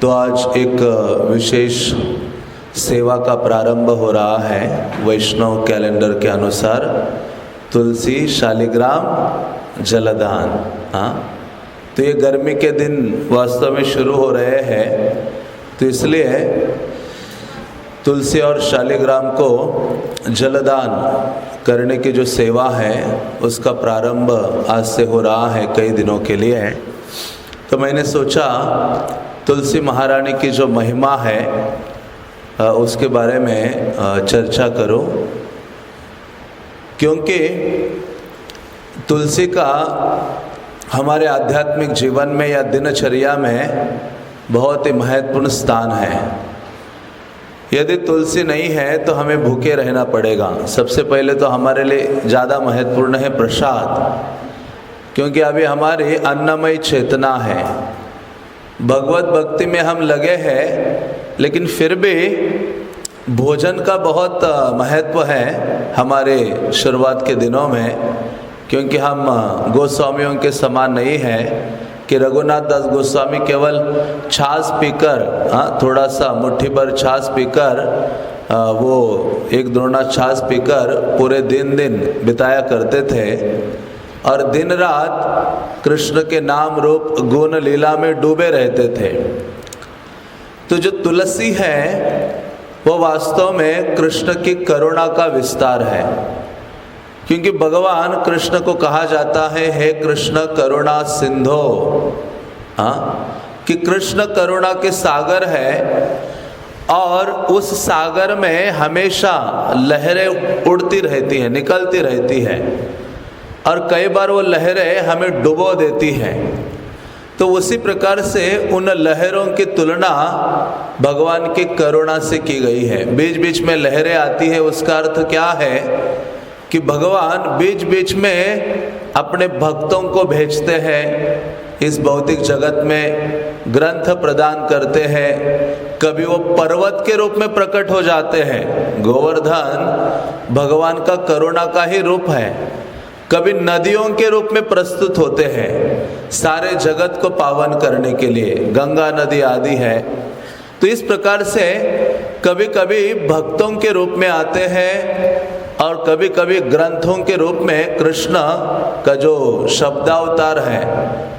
तो आज एक विशेष सेवा का प्रारंभ हो रहा है वैष्णव कैलेंडर के अनुसार। तुलसी, शालिग्राम, जलदान। हाँ, तो ये गर्मी के दिन वास्तव में शुरू हो रहे हैं, तो इसलिए तुलसी और शालिग्राम को जलदान करने की जो सेवा है उसका प्रारंभ आज से हो रहा है कई दिनों के लिए। तो मैंने सोचा तुलसी महारानी की जो महिमा है उसके बारे में चर्चा करूं, क्योंकि तुलसी का हमारे आध्यात्मिक जीवन में या दिनचर्या में बहुत ही महत्वपूर्ण स्थान है। यदि तुलसी नहीं है तो हमें भूखे रहना पड़ेगा। सबसे पहले तो हमारे लिए ज़्यादा महत्वपूर्ण है प्रसाद, क्योंकि अभी हमारी अन्नमय चेतना है, भगवत भक्ति में हम लगे हैं, लेकिन फिर भी भोजन का बहुत महत्व है हमारे शुरुआत के दिनों में, क्योंकि हम गोस्वामियों के समान नहीं है कि रघुनाथ दास गोस्वामी केवल छाछ पीकर, थोड़ा सा मुट्ठी भर छाछ पीकर, वो एक द्रोणा छाछ पीकर पूरे दिन बिताया करते थे और दिन रात कृष्ण के नाम रूप गुण लीला में डूबे रहते थे। तो जो तुलसी है वो वास्तव में कृष्ण की करुणा का विस्तार है, क्योंकि भगवान कृष्ण को कहा जाता है हे कृष्ण करुणा सिंधो। कि कृष्ण करुणा के सागर है और उस सागर में हमेशा लहरें उड़ती रहती हैं, निकलती रहती है, और कई बार वो लहरें हमें डुबो देती हैं। तो उसी प्रकार से उन लहरों की तुलना भगवान की करुणा से की गई है। बीच बीच में लहरें आती है, उसका अर्थ क्या है कि भगवान बीच बीच में अपने भक्तों को भेजते हैं इस भौतिक जगत में, ग्रंथ प्रदान करते हैं। कभी वो पर्वत के रूप में प्रकट हो जाते हैं, गोवर्धन भगवान का करुणा का ही रूप है। कभी नदियों के रूप में प्रस्तुत होते हैं सारे जगत को पावन करने के लिए, गंगा नदी आदि है। तो इस प्रकार से कभी कभी भक्तों के रूप में आते हैं और कभी कभी ग्रंथों के रूप में कृष्ण का जो शब्दावतार है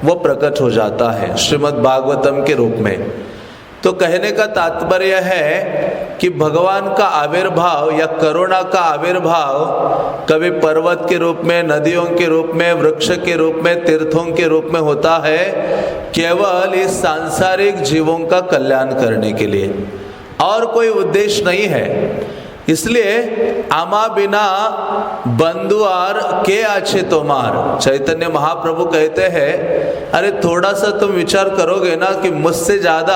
वो प्रकट हो जाता है श्रीमद् भागवतम के रूप में। तो कहने का तात्पर्य है कि भगवान का आविर्भाव या करुणा का आविर्भाव कभी पर्वत के रूप में, नदियों के रूप में, वृक्ष के रूप में, तीर्थों के रूप में होता है, केवल इस सांसारिक जीवों का कल्याण करने के लिए, और कोई उद्देश्य नहीं है। इसलिए आमा बिना बंधुआर के अच्छे तोमार, चैतन्य महाप्रभु कहते हैं अरे थोड़ा सा तुम विचार करोगे ना कि मुझसे ज़्यादा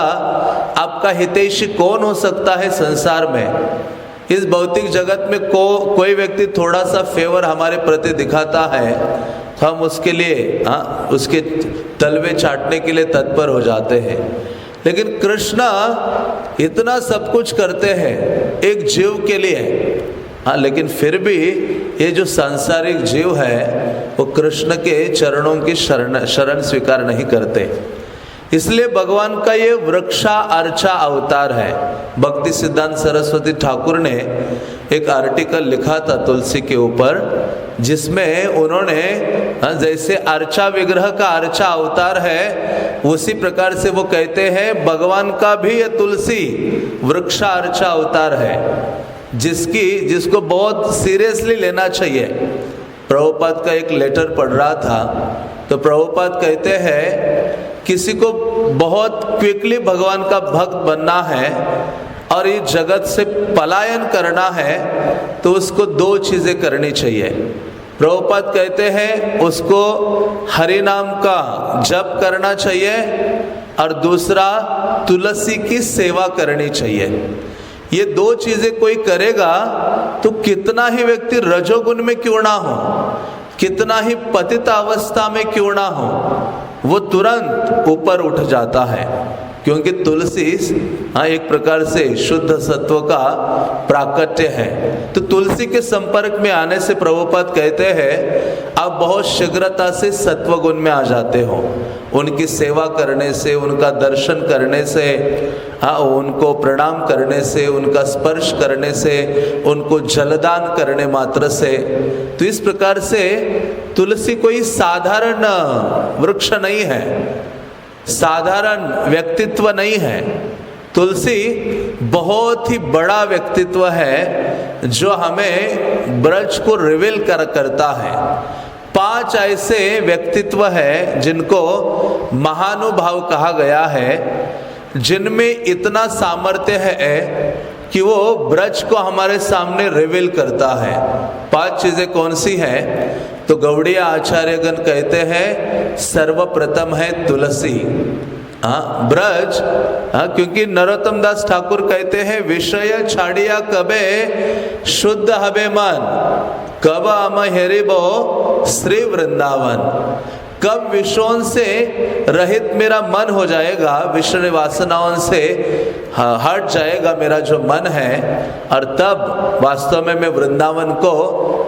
आपका हितैषी कौन हो सकता है संसार में। इस भौतिक जगत में कोई व्यक्ति थोड़ा सा फेवर हमारे प्रति दिखाता है तो हम उसके लिए उसके तलवे चाटने के लिए तत्पर हो जाते हैं। लेकिन कृष्ण इतना सब कुछ करते हैं एक जीव के लिए, लेकिन फिर भी ये जो सांसारिक जीव है वो कृष्ण के चरणों की शरण स्वीकार नहीं करते। इसलिए भगवान का ये वृक्षा अर्चा अवतार है। भक्ति सिद्धांत सरस्वती ठाकुर ने एक आर्टिकल लिखा था तुलसी के ऊपर, जिसमें उन्होंने जैसे अर्चा विग्रह का अर्चा अवतार है, उसी प्रकार से वो कहते हैं भगवान का भी ये तुलसी वृक्षा अर्चा अवतार है, जिसको बहुत सीरियसली लेना चाहिए। प्रभुपाद का एक लेटर पढ़ रहा था तो प्रभुपाद कहते हैं किसी को बहुत क्विकली भगवान का भक्त बनना है और इस जगत से पलायन करना है तो उसको दो चीज़ें करनी चाहिए। प्रभुपाद कहते हैं उसको हरि नाम का जप करना चाहिए और दूसरा तुलसी की सेवा करनी चाहिए। ये दो चीज़ें कोई करेगा तो कितना ही व्यक्ति रजोगुण में क्यों ना हो, कितना ही पतित अवस्था में क्यों ना हो, वो तुरंत ऊपर उठ जाता है, क्योंकि तुलसी एक प्रकार से शुद्ध सत्व का प्राकट्य है। तो तुलसी के संपर्क में आने से प्रभुपाद कहते हैं आप बहुत शीघ्रता से सत्वगुण में आ जाते हो। उनकी सेवा करने से, उनका दर्शन करने से, उनको प्रणाम करने से, उनका स्पर्श करने से, उनको जलदान करने मात्र से। तो इस प्रकार से तुलसी कोई साधारण वृक्ष नहीं है, साधारण व्यक्तित्व नहीं है। तुलसी बहुत ही बड़ा व्यक्तित्व है जो हमें ब्रज को रिवील करता है। 5 ऐसे व्यक्तित्व है जिनको महानुभाव कहा गया है, जिनमें इतना सामर्थ्य है कि वो ब्रज को हमारे सामने रिवील करता है। 5 चीजें कौन सी हैं? तो गौड़िया आचार्यगण कहते हैं सर्वप्रथम है तुलसी। ब्रज, क्योंकि नरोत्तम दास ठाकुर कहते हैं विषय छाड़िया कबे शुद्ध हबे मन, कब अम हेरिबो श्री वृंदावन। कब विषयों से रहित मेरा मन हो जाएगा, विषय वासनाओं से हट जाएगा मेरा जो मन है, और तब वास्तव में मैं वृंदावन को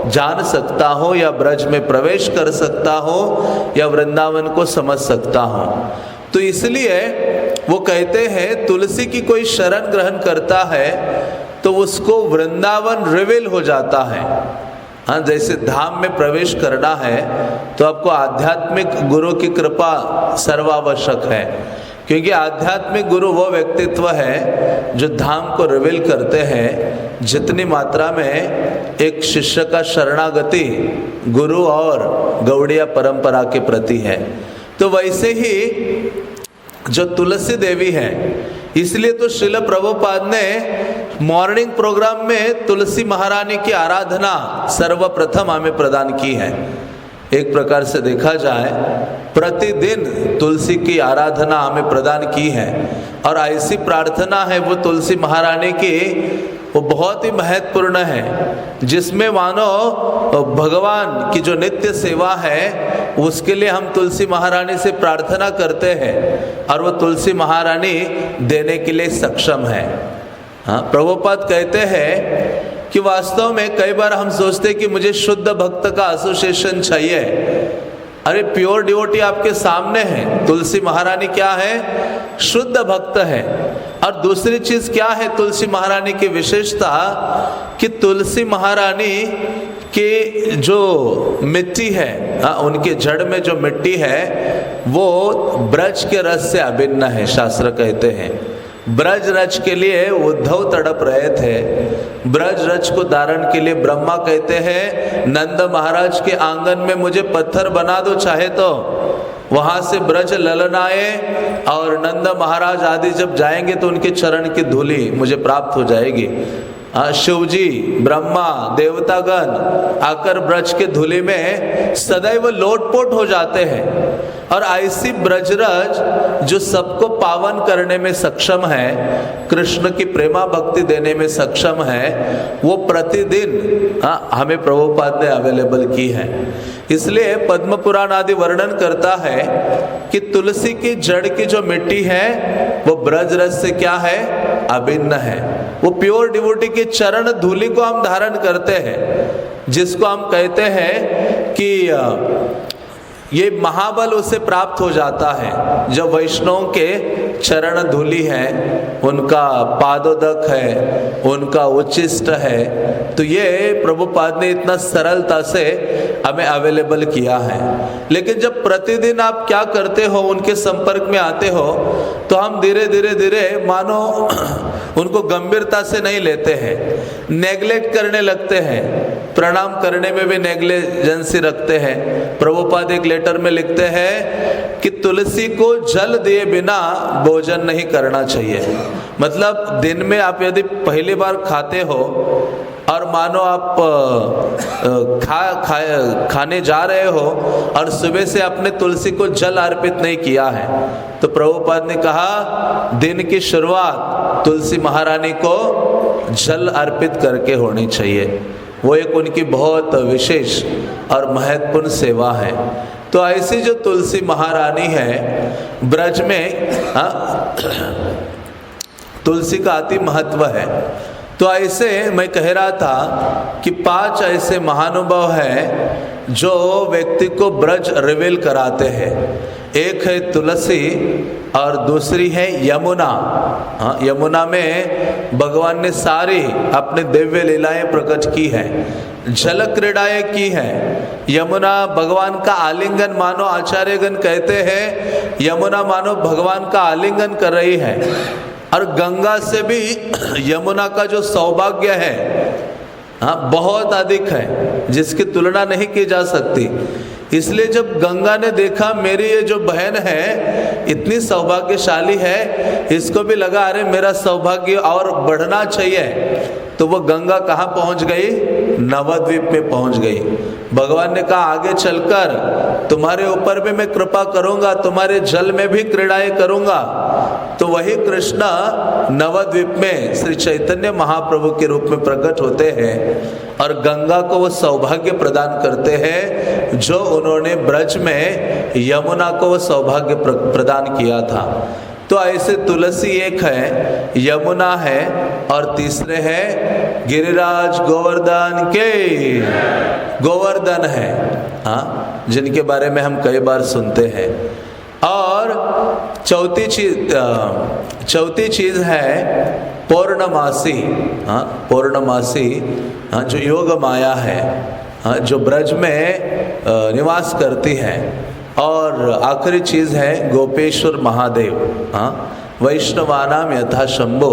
जान सकता हूँ, या ब्रज में प्रवेश कर सकता हूँ, या वृंदावन को समझ सकता हूँ। तो इसलिए वो कहते हैं तुलसी की कोई शरण ग्रहण करता है तो उसको वृंदावन रिवील हो जाता है। हाँ, जैसे धाम में प्रवेश करना है तो आपको आध्यात्मिक गुरु की कृपा सर्वावश्यक है, क्योंकि आध्यात्मिक गुरु वो व्यक्तित्व है जो धाम को रिवील करते हैं जितनी मात्रा में एक शिष्य का शरणागति गुरु और गौड़िया परंपरा के प्रति है। तो वैसे ही जो तुलसी देवी है, इसलिए तो श्रील प्रभुपाद ने मॉर्निंग प्रोग्राम में तुलसी महारानी की आराधना सर्वप्रथम हमें प्रदान की है। एक प्रकार से देखा जाए प्रतिदिन तुलसी की आराधना हमें प्रदान की है, और ऐसी प्रार्थना है वो तुलसी महारानी की, वो बहुत ही महत्वपूर्ण है, जिसमें मानो भगवान की जो नित्य सेवा है उसके लिए हम तुलसी महारानी से प्रार्थना करते हैं, और वो तुलसी महारानी देने के लिए सक्षम है। हाँ, प्रभुपाद कहते हैं कि वास्तव में कई बार हम सोचते हैं कि मुझे शुद्ध भक्त का एसोसिएशन चाहिए। अरे प्योर डिवोटी आपके सामने है। तुलसी महारानी क्या है? शुद्ध भक्त है। और दूसरी चीज क्या है तुलसी महारानी की विशेषता, कि तुलसी महारानी के जो मिट्टी है, उनके जड़ में जो मिट्टी है वो ब्रज के रस से अभिन्न है। शास्त्र कहते हैं ब्रज रज के लिए उद्धव तड़प रहे थे। ब्रज रज को धारण के लिए ब्रह्मा कहते हैं नंद महाराज के आंगन में मुझे पत्थर बना दो चाहे तो, वहां से ब्रज ललनाए, और नंद महाराज आदि जब जाएंगे तो उनके चरण की धूलि मुझे प्राप्त हो जाएगी। शिवजी, ब्रह्मा, देवतागण आकर ब्रज के धूलि में सदैव लोटपोट हो जाते हैं। और ऐसी ब्रजरज जो सबको पावन करने में सक्षम है, कृष्ण की प्रेमा भक्ति देने में सक्षम है, वो प्रतिदिन हमें प्रभुपाद ने अवेलेबल की है। इसलिए पद्म पुराण आदि वर्णन करता है कि तुलसी की जड़ की जो मिट्टी है वो ब्रज रस से क्या है? अभिन्न है। वो प्योर डिवोटी के चरण धूलि को हम धारण करते हैं, जिसको हम कहते हैं कि ये महाबल उसे प्राप्त हो जाता है। जब वैष्णव के चरण धूलि है, उनका पादोदक है, उनका उच्चिष्ट है, तो ये प्रभुपाद ने इतना सरलता से हमें अवेलेबल किया है। लेकिन जब प्रतिदिन आप क्या करते हो, उनके संपर्क में आते हो, तो हम धीरे धीरे मानो उनको गंभीरता से नहीं लेते हैं, नेग्लेक्ट करने लगते हैं, प्रणाम करने में भी नेग्लिजेंसी रखते हैं। प्रभुपाद एक लेटर में लिखते हैं कि तुलसी को जल दिए बिना भोजन नहीं करना चाहिए। मतलब दिन में आप यदि पहली बार खाते हो और मानो आप खाने जा रहे हो और सुबह से आपने तुलसी को जल अर्पित नहीं किया है, तो प्रभुपाद ने कहा दिन की शुरुआत तुलसी महारानी को जल अर्पित करके होनी चाहिए। वो एक उनकी बहुत विशेष और महत्वपूर्ण सेवा है। तो ऐसी जो तुलसी महारानी है ब्रज में, तुलसी का अति महत्व है। तो ऐसे मैं कह रहा था कि 5 ऐसे महानुभाव हैं जो व्यक्ति को ब्रज रिवील कराते हैं। एक है तुलसी और दूसरी है यमुना। हाँ, यमुना में भगवान ने सारी अपने दिव्य लीलाएं प्रकट की है, जल क्रीड़ाएं की है। यमुना भगवान का आलिंगन मानो, आचार्यगण कहते हैं यमुना मानो भगवान का आलिंगन कर रही है। और गंगा से भी यमुना का जो सौभाग्य है हाँ बहुत अधिक है, जिसकी तुलना नहीं की जा सकती। इसलिए जब गंगा ने देखा मेरी ये जो बहन है इतनी सौभाग्यशाली है, इसको भी लगा अरे मेरा सौभाग्य और बढ़ना चाहिए, तो वो गंगा कहाँ पहुँच गई? नवद्वीप में पहुँच गई। भगवान ने कहा आगे चलकर तुम्हारे ऊपर भी मैं कृपा करूँगा, तुम्हारे जल में भी क्रीड़ाएं करूँगा। तो वही कृष्ण नवद्वीप में श्री चैतन्य महाप्रभु के रूप में प्रकट होते हैं और गंगा को वो सौभाग्य प्रदान करते हैं जो उन्होंने ब्रज में यमुना को वो सौभाग्य प्रदान किया था। तो ऐसे तुलसी एक है, यमुना है और तीसरे है गिरिराज गोवर्धन के गोवर्धन है, हाँ, जिनके बारे में हम कई बार सुनते हैं। और चौथी चीज है पौर्णमासी। हाँ, पौर्णमासी हाँ, जो योग माया है हाँ, जो ब्रज में निवास करती है। और आखिरी चीज है गोपेश्वर महादेव। हाँ, वैष्णवानाम यथा शंभो,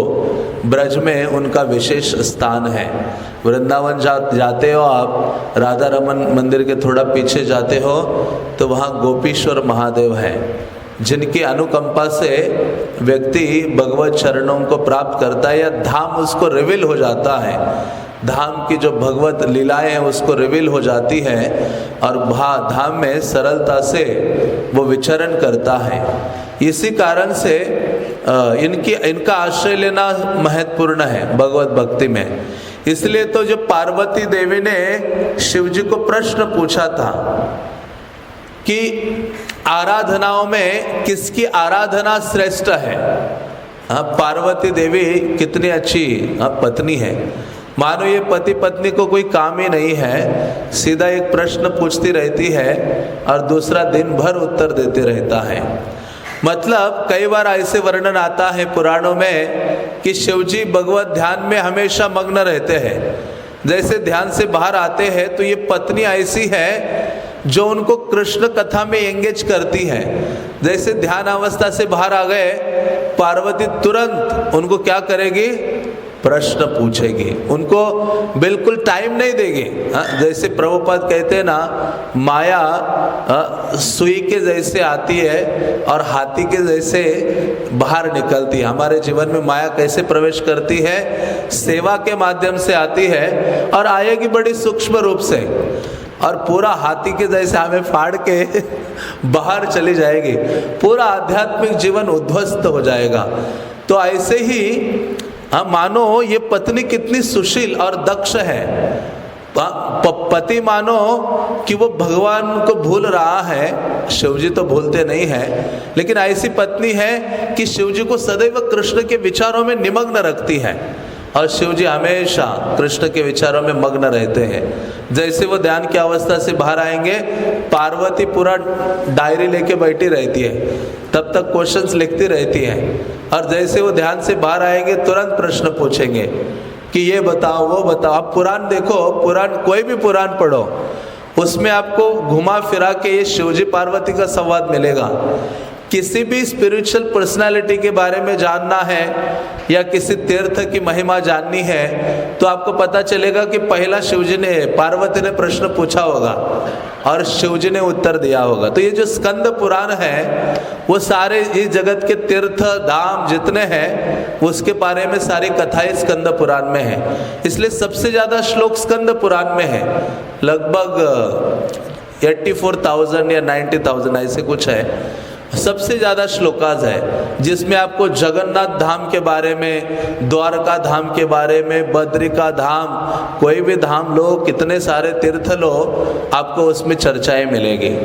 ब्रज में उनका विशेष स्थान है। वृंदावन जाते हो आप, राधा रमन मंदिर के थोड़ा पीछे जाते हो तो वहाँ गोपीश्वर महादेव है, जिनकी अनुकंपा से व्यक्ति भगवत चरणों को प्राप्त करता है या धाम उसको रिवील हो जाता है। धाम की जो भगवत लीलाएं हैं उसको रिवील हो जाती है और धाम में सरलता से वो विचरण करता है। इसी कारण से इनका आश्रय लेना महत्वपूर्ण है भगवत भक्ति में। इसलिए तो जो पार्वती देवी ने शिव जी को प्रश्न पूछा था कि आराधनाओं में किसकी आराधना श्रेष्ठ है। हाँ, पार्वती देवी कितनी अच्छी पत्नी है। मानो ये पति पत्नी को कोई काम ही नहीं है, सीधा एक प्रश्न पूछती रहती है और दूसरा दिन भर उत्तर देते रहता है। मतलब कई बार ऐसे वर्णन आता है पुराणों में कि शिवजी भगवत ध्यान में हमेशा मग्न रहते हैं। जैसे ध्यान से बाहर आते हैं तो ये पत्नी ऐसी है जो उनको कृष्ण कथा में एंगेज करती है। जैसे ध्यान अवस्था से बाहर आ गए, पार्वती तुरंत उनको क्या करेगी? प्रश्न पूछेगी, उनको बिल्कुल टाइम नहीं देगी। जैसे प्रभुपाद कहते हैं ना, माया सुई के जैसे आती है और हाथी के जैसे बाहर निकलती है। हमारे जीवन में माया कैसे प्रवेश करती है? सेवा के माध्यम से आती है और आएगी बड़ी सूक्ष्म रूप से और पूरा हाथी के जैसे हमें फाड़ के बाहर चली जाएगी, पूरा आध्यात्मिक जीवन उद्ध्वस्त हो जाएगा। तो ऐसे ही हाँ, मानो ये पत्नी कितनी सुशील और दक्ष है। पति मानो कि वो भगवान को भूल रहा है, शिवजी तो भूलते नहीं है, लेकिन ऐसी पत्नी है कि शिवजी को सदैव कृष्ण के विचारों में निमग्न रखती है और शिवजी हमेशा कृष्ण के विचारों में मग्न रहते हैं। जैसे वो ध्यान की अवस्था से बाहर आएंगे, पार्वती पूरा डायरी लेके बैठी रहती है, तब तक क्वेश्चंस लिखती रहती है। और जैसे वो ध्यान से बाहर आएंगे तुरंत प्रश्न पूछेंगे कि ये बताओ वो बताओ। आप पुराण देखो, पुराण कोई भी पुराण पढ़ो, उसमें आपको घुमा फिरा के ये शिवजी पार्वती का संवाद मिलेगा। किसी भी स्पिरिचुअल पर्सनालिटी के बारे में जानना है या किसी तीर्थ की महिमा जाननी है तो आपको पता चलेगा कि पहला शिवजी ने, पार्वती ने प्रश्न पूछा होगा और शिवजी ने उत्तर दिया होगा। तो ये जो स्कंद पुराण है वो सारे इस जगत के तीर्थ धाम जितने हैं उसके बारे में सारी कथाएं स्कंद पुराण में है। इसलिए सबसे ज़्यादा श्लोक स्कंद पुराण में है, लगभग 84,000 या 90,000 ऐसे कुछ है। सबसे ज़्यादा श्लोकाज है जिसमें आपको जगन्नाथ धाम के बारे में, द्वारका धाम के बारे में, बद्रिका धाम, कोई भी धाम लो, कितने सारे तीर्थ लो, आपको उसमें चर्चाएं मिलेगी।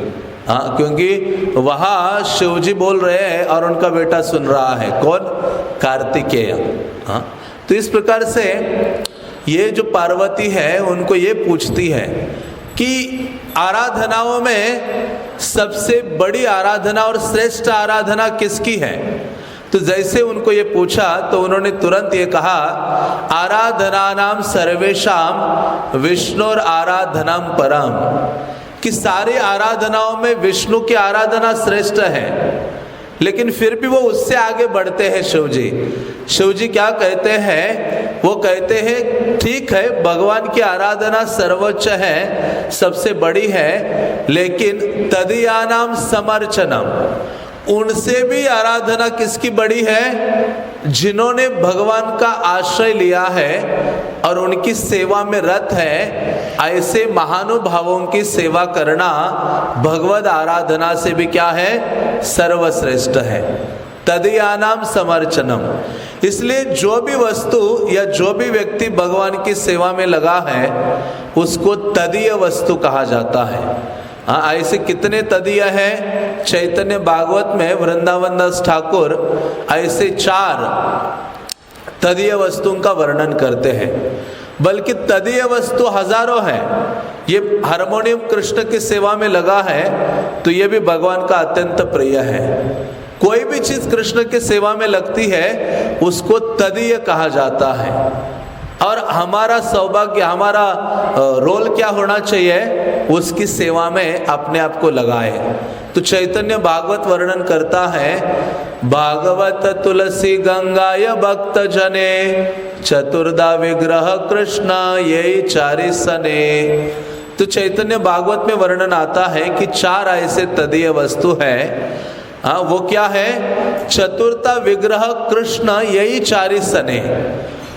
हाँ, क्योंकि वहाँ शिवजी बोल रहे हैं और उनका बेटा सुन रहा है। कौन? कार्तिकेय। हाँ, तो इस प्रकार से ये जो पार्वती है उनको ये पूछती है कि आराधनाओं में सबसे बड़ी आराधना और श्रेष्ठ आराधना किसकी है। तो जैसे उनको ये पूछा तो उन्होंने तुरंत ये कहा, आराधनानाम सर्वेशाम विष्णुर आराधनाम परम, कि सारी आराधनाओं में विष्णु की आराधना श्रेष्ठ है। लेकिन फिर भी वो उससे आगे बढ़ते हैं शिव जी क्या कहते हैं, वो कहते हैं ठीक है भगवान की आराधना सर्वोच्च है, सबसे बड़ी है, लेकिन तदीयानाम समर्चनम, उनसे भी आराधना किसकी बड़ी है, जिन्होंने भगवान का आश्रय लिया है और उनकी सेवा में रत है, ऐसे महानुभावों की सेवा करना भगवद आराधना से भी क्या है, सर्वश्रेष्ठ है। तदीयानाम समर्चनम, इसलिए जो भी वस्तु या जो भी व्यक्ति भगवान की सेवा में लगा है उसको तदीय वस्तु कहा जाता है। हाँ, ऐसे कितने तदीय है, चैतन्य भागवत में वृंदावन दास ठाकुर ऐसे 4 तदीय वस्तुओं का वर्णन करते हैं, बल्कि तदीय वस्तु हजारों है। ये हारमोनियम कृष्ण की सेवा में लगा है तो ये भी भगवान का अत्यंत प्रिय है। कोई भी चीज कृष्ण की सेवा में लगती है उसको तदीय कहा जाता है। और हमारा सौभाग्य, हमारा रोल क्या होना चाहिए, उसकी सेवा में अपने आप को लगाए। तो चैतन्य भागवत वर्णन करता है, भागवत तुलसी गंगाय भक्त जने चतुर्दा विग्रह कृष्ण ये 4 सने। तो चैतन्य भागवत में वर्णन आता है कि 4 ऐसे तदीय वस्तु है। वो क्या है, चतुर्था विग्रह कृष्ण यही 4 सने,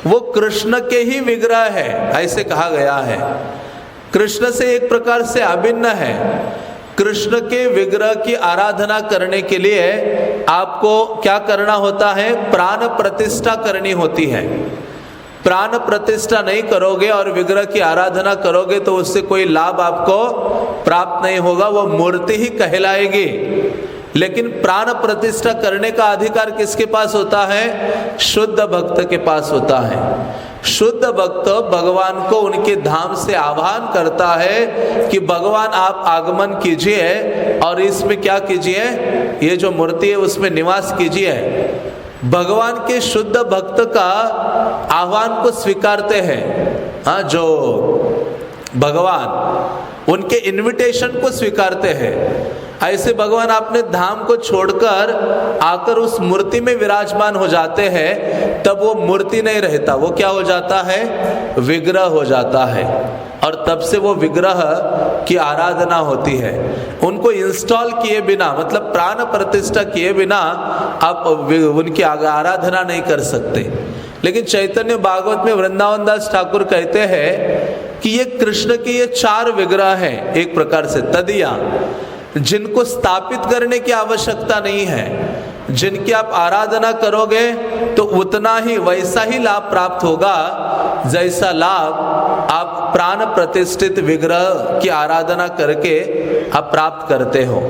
वो कृष्ण के ही विग्रह है, ऐसे कहा गया है। कृष्ण से एक प्रकार से अभिन्न है। कृष्ण के विग्रह की आराधना करने के लिए आपको क्या करना होता है, प्राण प्रतिष्ठा करनी होती है। प्राण प्रतिष्ठा नहीं करोगे और विग्रह की आराधना करोगे तो उससे कोई लाभ आपको प्राप्त नहीं होगा, वो मूर्ति ही कहलाएगी। लेकिन प्राण प्रतिष्ठा करने का अधिकार किसके पास होता है, शुद्ध भक्त के पास होता है। शुद्ध भक्त भगवान को उनके धाम से आह्वान करता है कि भगवान आप आगमन कीजिए और इसमें क्या कीजिए, ये जो मूर्ति है उसमें निवास कीजिए। भगवान के शुद्ध भक्त का आह्वान को स्वीकारते हैं। हाँ, जो भगवान उनके इनविटेशन को स्वीकारते हैं। ऐसे भगवान अपने धाम को छोड़कर आकर उस मूर्ति में विराजमान हो जाते हैं, तब वो मूर्ति नहीं रहता, वो क्या हो जाता है, विग्रह हो जाता है। और तब से वो विग्रह की आराधना होती है। उनको इंस्टॉल किए बिना, मतलब प्राण प्रतिष्ठा किए बिना आप उनकी आराधना नहीं कर सकते। लेकिन चैतन्य भागवत में वृंदावन दास ठाकुर कहते हैं कि ये कृष्ण के ये 4 विग्रह हैं, एक प्रकार से तदीया, जिनको स्थापित करने की आवश्यकता नहीं है। जिनकी आप आराधना करोगे तो उतना ही वैसा ही लाभ प्राप्त होगा जैसा लाभ आप प्राण प्रतिष्ठित विग्रह की आराधना करके आप प्राप्त करते हो।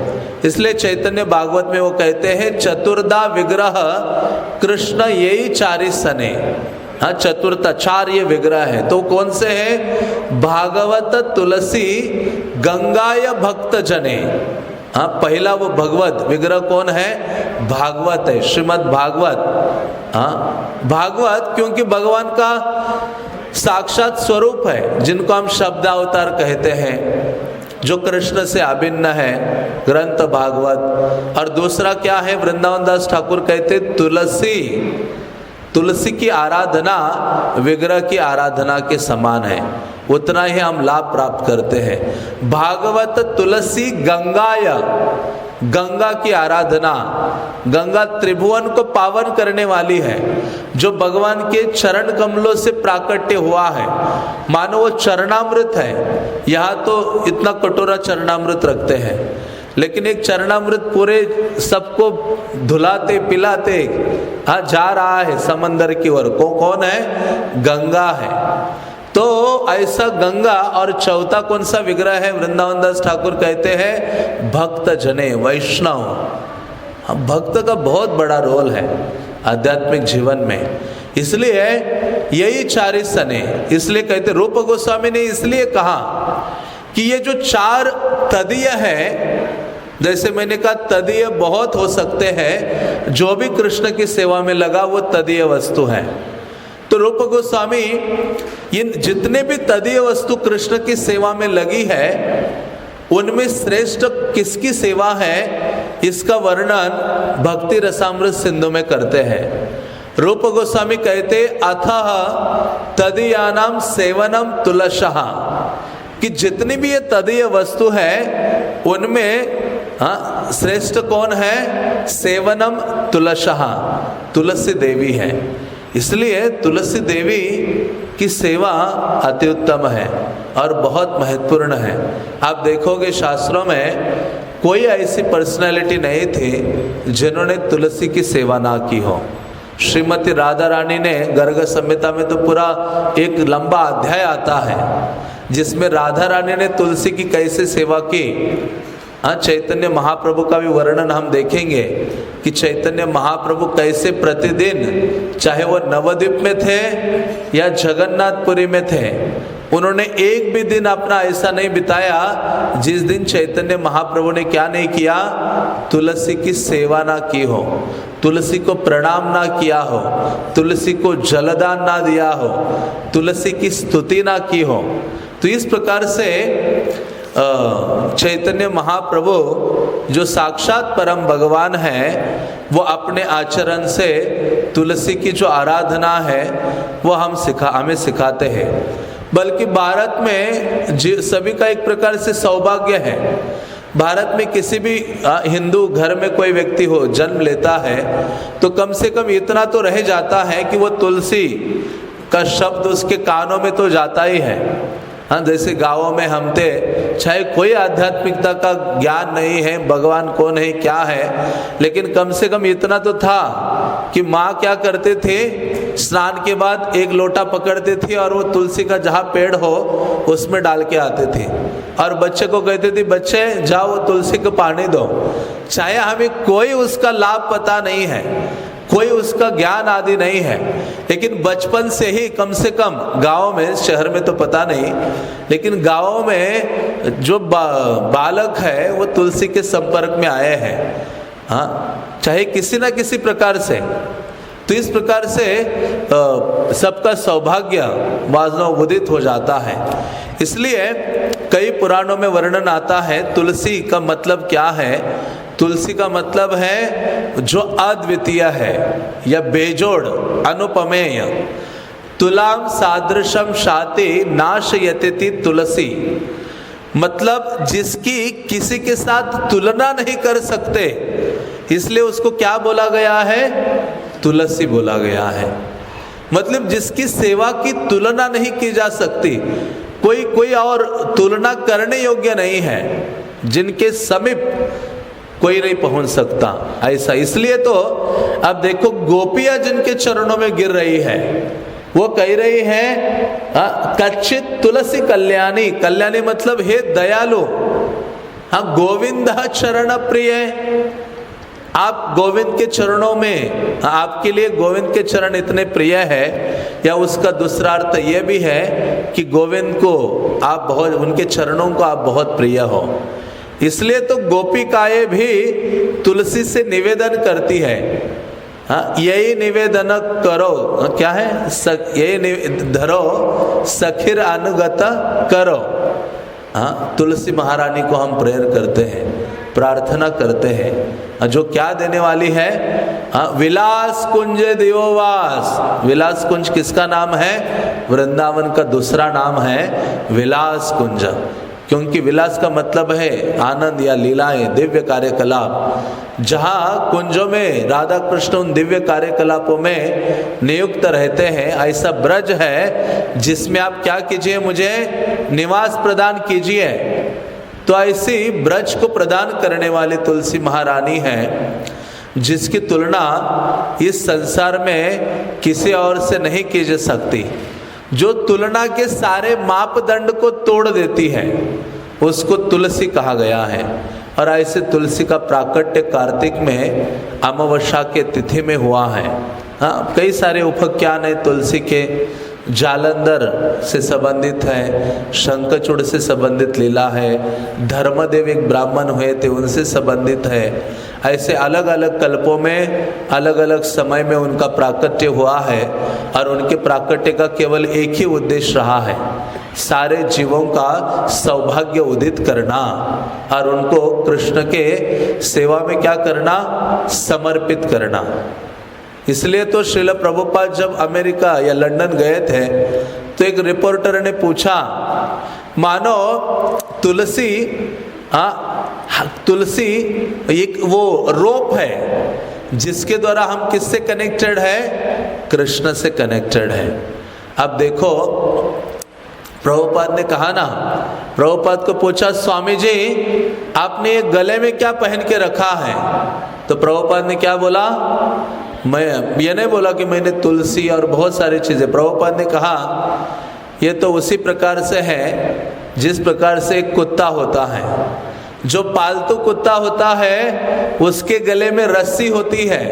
इसलिए चैतन्य भागवत में वो कहते हैं, चतुर्दा विग्रह कृष्ण यही 4 सने। हाँ, चतुर्थ 4 ये विग्रह है। तो कौन से है, भागवत तुलसी गंगाय भक्त जने। हाँ, पहला वो भगवत विग्रह कौन है, भागवत है, श्रीमद् भागवत। हाँ, भागवत क्योंकि भगवान का साक्षात स्वरूप है, जिनको हम शब्द अवतार कहते हैं, जो कृष्ण से अभिन्न है, ग्रंथ भागवत। और दूसरा क्या है, वृंदावन दास ठाकुर कहते तुलसी की आराधना विग्रह की आराधना के समान है, उतना ही हम लाभ प्राप्त करते हैं। भागवत तुलसी गंगाय, गंगा की आराधना, गंगा त्रिभुवन को पावन करने वाली है, जो भगवान के चरण कमलों से प्राकट्य हुआ है। मानो वो चरणामृत है। यहाँ तो इतना कटोरा चरणामृत रखते हैं, लेकिन एक चरणामृत पूरे सबको धुलाते पिलाते जा रहा है समंदर की ओर। कौन है, गंगा है। तो ऐसा गंगा। और चौथा कौन सा विग्रह है, वृंदावन दास ठाकुर कहते हैं भक्त जने, वैष्णव। भक्त का बहुत बड़ा रोल है आध्यात्मिक जीवन में। इसलिए यही चारि सने। इसलिए कहते, रूप गोस्वामी ने इसलिए कहा कि ये जो चार तदीय है, जैसे मैंने कहा तदीय बहुत हो सकते हैं, जो भी कृष्ण की सेवा में लगा वो तदीय वस्तु है। तो रूप गोस्वामी इन जितने भी तदीय वस्तु कृष्ण की सेवा में लगी है, उनमें श्रेष्ठ किसकी सेवा है, इसका वर्णन भक्ति रसामृत सिंधु में करते हैं। रूप गोस्वामी कहते, अथः तदीयानाम सेवनम तुलसः, कि जितनी भी ये तदीय वस्तु है उनमें श्रेष्ठ कौन है, सेवनम तुलसः, तुलसी देवी है। इसलिए तुलसी देवी की सेवा अति उत्तम है और बहुत महत्वपूर्ण है। आप देखोगे शास्त्रों में कोई ऐसी पर्सनैलिटी नहीं थी जिन्होंने तुलसी की सेवा ना की हो। श्रीमती राधा रानी ने गर्ग संहिता में तो पूरा एक लंबा अध्याय आता है जिसमें राधा रानी ने तुलसी की कैसे सेवा की। चैतन्य महाप्रभु का भी वर्णन हम देखेंगे कि चैतन्य महाप्रभु कैसे प्रतिदिन, चाहे वो नवद्वीप में थे या जगन्नाथपुरी में थे, उन्होंने एक भी दिन अपना ऐसा नहीं बिताया जिस दिन चैतन्य महाप्रभु ने क्या नहीं किया, तुलसी की सेवा ना की हो, तुलसी को प्रणाम ना किया हो, तुलसी को जलदान ना दिया हो, तुलसी की स्तुति ना की हो। तो इस प्रकार से चैतन्य महाप्रभु जो साक्षात परम भगवान है, वो अपने आचरण से तुलसी की जो आराधना है वो हमें सिखाते हैं। बल्कि भारत में सभी का एक प्रकार से सौभाग्य है। भारत में किसी भी हिंदू घर में कोई व्यक्ति हो, जन्म लेता है, तो कम से कम इतना तो रह जाता है कि वो तुलसी का शब्द उसके कानों में तो जाता ही है। जैसे गाँवों में हम थे, चाहे कोई आध्यात्मिकता का ज्ञान नहीं है, भगवान कौन है क्या है, लेकिन कम से कम इतना तो था कि माँ क्या करते थे, स्नान के बाद एक लोटा पकड़ते थे और वो तुलसी का जहाँ पेड़ हो उसमें डाल के आते थे और बच्चे को कहते थे, बच्चे जाओ वो तुलसी को पानी दो। चाहे हमें कोई उसका लाभ पता नहीं है, कोई उसका ज्ञान आदि नहीं है, लेकिन बचपन से ही कम से कम गाँव में, शहर में तो पता नहीं, लेकिन गाँव में जो बालक है वो तुलसी के संपर्क में आए हैं, चाहे किसी ना किसी प्रकार से। तो इस प्रकार से सबका सौभाग्य वासना उदित हो जाता है। इसलिए कई पुराणों में वर्णन आता है तुलसी का मतलब क्या है। तुलसी का मतलब है जो अद्वितीय है या बेजोड़, अनुपमेय। तुलाम सादृशम शाति नाशयति तुलसी, मतलब जिसकी किसी के साथ तुलना नहीं कर सकते, इसलिए उसको क्या बोला गया है, तुलसी बोला गया है। मतलब जिसकी सेवा की तुलना नहीं की जा सकती, कोई और तुलना करने योग्य नहीं है, जिनके समीप कोई नहीं पहुंच सकता ऐसा। इसलिए तो अब देखो गोपियां जिनके चरणों में गिर रही है, वो कह रही है कच्चित तुलसी कल्याणी। कल्याणी मतलब हे दयालु, गोविंद चरण प्रिय। आप गोविंद के चरणों में, आपके लिए गोविंद के चरण इतने प्रिय है, या उसका दूसरा अर्थ ये भी है कि गोविंद को आप बहुत, उनके चरणों को आप बहुत प्रिय हो। इसलिए तो गोपिकाएं भी तुलसी से निवेदन करती है, यही निवेदन करो, क्या है, यही धरो सखिर अनुगत करो। तुलसी महारानी को हम प्रेयर करते हैं, प्रार्थना करते हैं, जो क्या देने वाली है, विलास कुंज दिवोवास। विलास कुंज किसका नाम है, वृंदावन का दूसरा नाम है विलास कुंज, क्योंकि विलास का मतलब है आनंद या लीलाएं, दिव्य कार्यकलाप। जहाँ कुंजों में राधा कृष्ण उन दिव्य कार्यकलापों में नियुक्त रहते हैं, ऐसा ब्रज है जिसमें आप क्या कीजिए, मुझे निवास प्रदान कीजिए। तो ऐसी ब्रज को प्रदान करने वाली तुलसी महारानी है, जिसकी तुलना इस संसार में किसी और से नहीं की जा सकती। जो तुलना के सारे मापदंड को तोड़ देती है, उसको तुलसी कहा गया है। और ऐसे तुलसी का प्राकट्य कार्तिक में अमावस्या के तिथि में हुआ है। हाँ, कई सारे उपाख्यान है तुलसी के। जालंधर से संबंधित है, शंखचूड़ से संबंधित लीला है, धर्मदेव एक ब्राह्मण हुए थे उनसे संबंधित है। ऐसे अलग अलग कल्पों में अलग अलग समय में उनका प्राकट्य हुआ है और उनके प्राकट्य का केवल एक ही उद्देश्य रहा है, सारे जीवों का सौभाग्य उदित करना और उनको कृष्ण के सेवा में क्या करना, समर्पित करना। इसलिए तो श्रील प्रभुपाद जब अमेरिका या लंदन गए थे तो एक रिपोर्टर ने पूछा, मानो तुलसी, तुलसी एक वो रोप है जिसके द्वारा हम किससे कनेक्टेड है, कृष्ण से कनेक्टेड है। अब देखो प्रभुपाद ने कहा ना, प्रभुपाद को पूछा, स्वामी जी आपने ये गले में क्या पहन के रखा है? तो प्रभुपाद ने क्या बोला, मैं ये नहीं बोला कि मैंने तुलसी और बहुत सारी चीज़ें। प्रभुपाद ने कहा ये तो उसी प्रकार से है जिस प्रकार से एक कुत्ता होता है, जो पालतू कुत्ता होता है उसके गले में रस्सी होती है,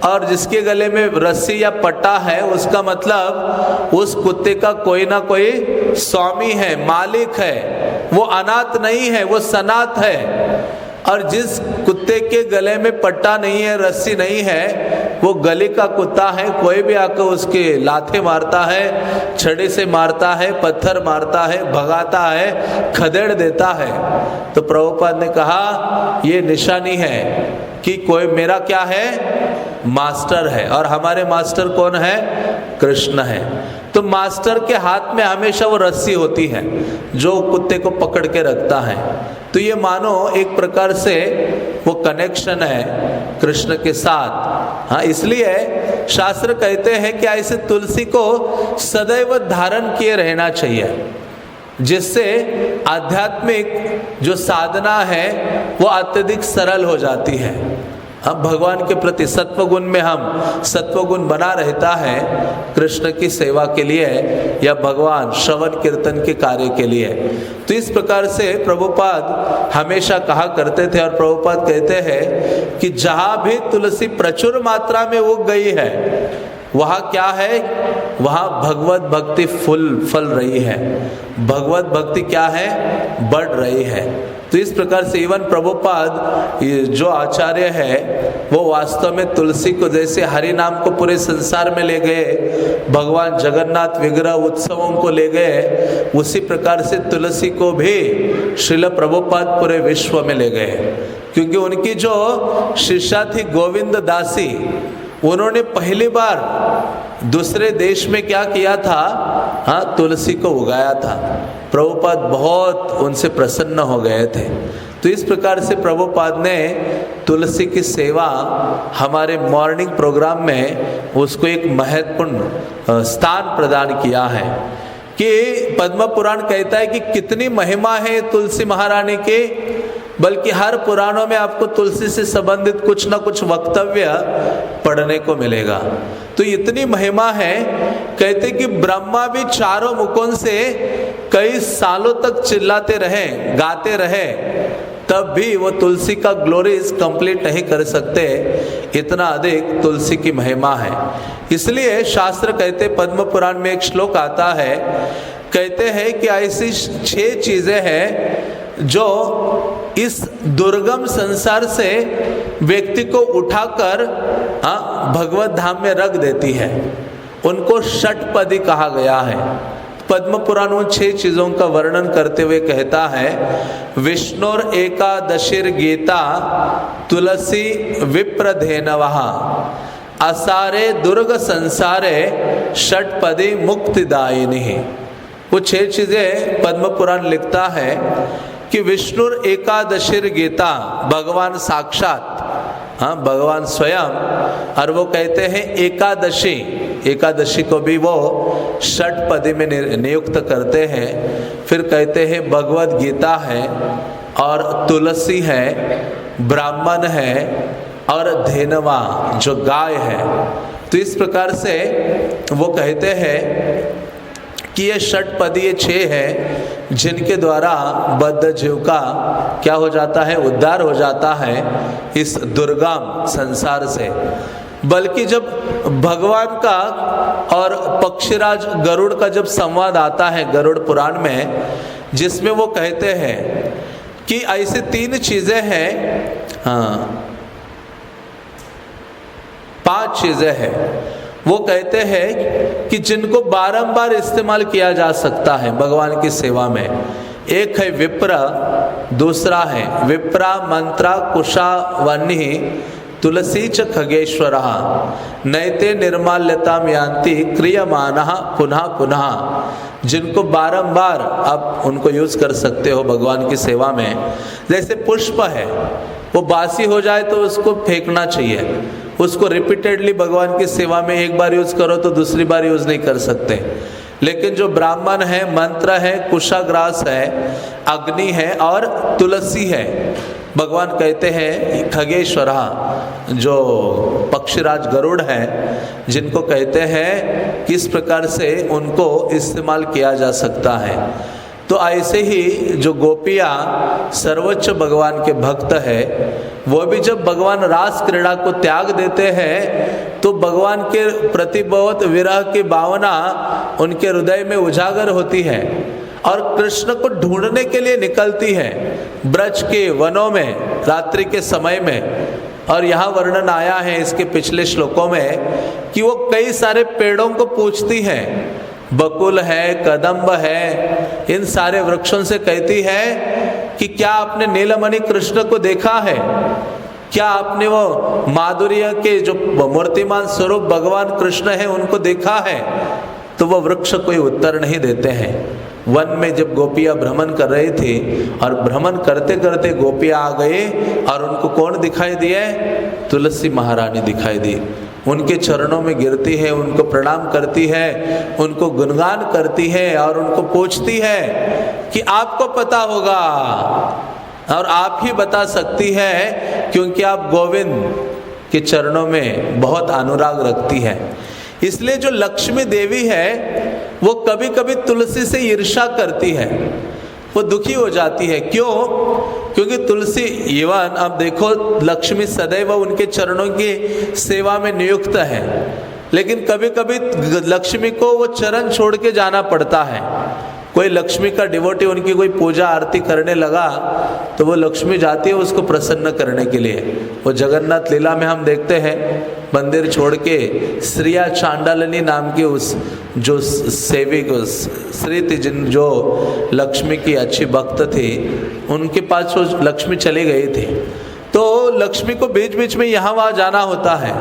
और जिसके गले में रस्सी या पट्टा है उसका मतलब उस कुत्ते का कोई ना कोई स्वामी है, मालिक है, वो अनाथ नहीं है, वो सनाथ है। और जिस कुत्ते के गले में पट्टा नहीं है, रस्सी नहीं है, वो गली का कुत्ता है, कोई भी आकर उसके लाथे मारता है, छड़ी से मारता है, पत्थर मारता है, भगाता है, खदेड़ देता है। तो प्रभुपाद ने कहा ये निशानी है कि कोई मेरा क्या है, मास्टर है, और हमारे मास्टर कौन है, कृष्ण है। तो मास्टर के हाथ में हमेशा वो रस्सी होती है जो कुत्ते को पकड़ के रखता है। तो ये मानो एक प्रकार से वो कनेक्शन है कृष्ण के साथ। हाँ, इसलिए शास्त्र कहते हैं कि ऐसे तुलसी को सदैव धारण किए रहना चाहिए, जिससे आध्यात्मिक जो साधना है वो अत्यधिक सरल हो जाती है। हम भगवान के प्रति सत्वगुण में हम सत्वगुण बना रहता है कृष्ण की सेवा के लिए या भगवान श्रवण कीर्तन के कार्य के लिए। तो इस प्रकार से प्रभुपाद हमेशा कहा करते थे, और प्रभुपाद कहते हैं कि जहाँ भी तुलसी प्रचुर मात्रा में उग गई है वहाँ क्या है, वहाँ भगवत भक्ति फल रही है, भगवत भक्ति क्या है, बढ़ रही है। तो इस प्रकार से इवन प्रभुपाद जो आचार्य है वो वास्तव में तुलसी को जैसे हरि नाम को पूरे संसार में ले गए, भगवान जगन्नाथ विग्रह उत्सवों को ले गए, उसी प्रकार से तुलसी को भी श्रील प्रभुपाद पूरे विश्व में ले गए। क्योंकि उनकी जो शिष्या थी गोविंद दासी, उन्होंने पहली बार दूसरे देश में क्या किया था, हाँ, तुलसी को उगाया था। प्रभुपाद बहुत उनसे प्रसन्न हो गए थे। तो इस प्रकार से प्रभुपाद ने तुलसी की सेवा हमारे मॉर्निंग प्रोग्राम में उसको एक महत्वपूर्ण स्थान प्रदान किया है। कि पद्म पुराण कहता है कि कितनी महिमा है तुलसी महारानी की, बल्कि हर पुराणों में आपको तुलसी से संबंधित कुछ ना कुछ वक्तव्य पढ़ने को मिलेगा। तो इतनी महिमा है, कहते कि ब्रह्मा भी चारों मुखों से कई सालों तक चिल्लाते रहे, गाते रहे, तब भी वो तुलसी का ग्लोरीज कंप्लीट नहीं कर सकते, इतना अधिक तुलसी की महिमा है। इसलिए शास्त्र कहते, पद्म पुराण में एक श्लोक आता है, कहते हैं कि ऐसी 6 चीजें हैं जो इस दुर्गम संसार से व्यक्ति को उठाकर भगवत धाम में रख देती है। उनको षटपदी कहा गया है। पद्म पुराण उन 6 चीजों का वर्णन करते हुए कहता है, विष्णुर एकादशीर गीता तुलसी विप्रधेनवः असारे दुर्ग संसारे षटपदी मुक्तिदायिनी। वो 6 चीजें पद्म पुराण लिखता है कि विष्णुर एकादशीर गीता, भगवान साक्षात, हाँ, भगवान स्वयं, और वो कहते हैं एकादशी, एकादशी को भी वो षटपदी में नियुक्त करते हैं। फिर कहते हैं भगवद गीता है, और तुलसी है, ब्राह्मण है, और धेनवा जो गाय है। तो इस प्रकार से वो कहते हैं कि ये षटपदी, ये 6 है जिनके द्वारा बद्ध जीव का क्या हो जाता है, उद्धार हो जाता है इस दुर्गम संसार से। बल्कि जब भगवान का और पक्षीराज गरुड़ का जब संवाद आता है गरुड़ पुराण में, जिसमें वो कहते हैं कि ऐसी 3 चीजें हैं, 5 चीजें हैं, वो कहते हैं कि जिनको बारंबार इस्तेमाल किया जा सकता है भगवान की सेवा में। एक है विप्र, दूसरा है विप्रा मंत्रा कुशा वन्नी तुलसी च खगेश्वर नैते निर्माल्यताम यान्ति क्रियमानः पुनः पुनः। जिनको बारंबार आप उनको यूज कर सकते हो भगवान की सेवा में। जैसे पुष्प है, वो बासी हो जाए तो उसको फेंकना चाहिए, उसको रिपीटेडली भगवान की सेवा में एक बार यूज करो तो दूसरी बार यूज नहीं कर सकते। लेकिन जो ब्राह्मण है, मंत्र है, कुशाग्रास है, अग्नि है और तुलसी है, भगवान कहते हैं खगेश्वरा, जो पक्षीराज गरुड़ है जिनको कहते हैं, किस प्रकार से उनको इस्तेमाल किया जा सकता है। तो ऐसे ही जो गोपियाँ सर्वोच्च भगवान के भक्त है, वो भी जब भगवान रास क्रीड़ा को त्याग देते हैं तो भगवान के प्रति बहुत विरह की भावना उनके हृदय में उजागर होती है और कृष्ण को ढूंढने के लिए निकलती है ब्रज के वनों में रात्रि के समय में। और यहाँ वर्णन आया है इसके पिछले श्लोकों में कि वो कई सारे पेड़ों को पूछती है, बकुल है, कदम्ब है, इन सारे वृक्षों से कहती है कि क्या आपने नीलमणि कृष्ण को देखा है, क्या आपने वो माधुर्य के जो मूर्तिमान स्वरूप भगवान कृष्ण है उनको देखा है। तो वो वृक्ष कोई उत्तर नहीं देते हैं। वन में जब गोपियाँ भ्रमण कर रही थी और भ्रमण करते करते गोपियाँ आ गए और उनको कौन दिखाई दिए, तुलसी महारानी दिखाई दी। उनके चरणों में गिरती है, उनको प्रणाम करती है, उनको गुणगान करती है और उनको पूछती है कि आपको पता होगा और आप ही बता सकती है क्योंकि आप गोविंद के चरणों में बहुत अनुराग रखती है। इसलिए जो लक्ष्मी देवी है वो कभी कभी तुलसी से ईर्ष्या करती है, वो दुखी हो जाती है। क्यों? क्योंकि तुलसी इवन अब देखो लक्ष्मी सदैव उनके चरणों की सेवा में नियुक्त है, लेकिन कभी कभी लक्ष्मी को वो चरण छोड़ के जाना पड़ता है। कोई लक्ष्मी का डिवोटी उनकी कोई पूजा आरती करने लगा तो वो लक्ष्मी जाती है उसको प्रसन्न करने के लिए। वो जगन्नाथ लीला में हम देखते हैं मंदिर छोड़ के श्रिया चांडालनी नाम की उस जो सेविक स्त्री थी, जिन जो लक्ष्मी की अच्छी भक्त थी, उनके पास वो लक्ष्मी चली गई थी। तो लक्ष्मी को बीच बीच में यहाँ वहाँ जाना होता है,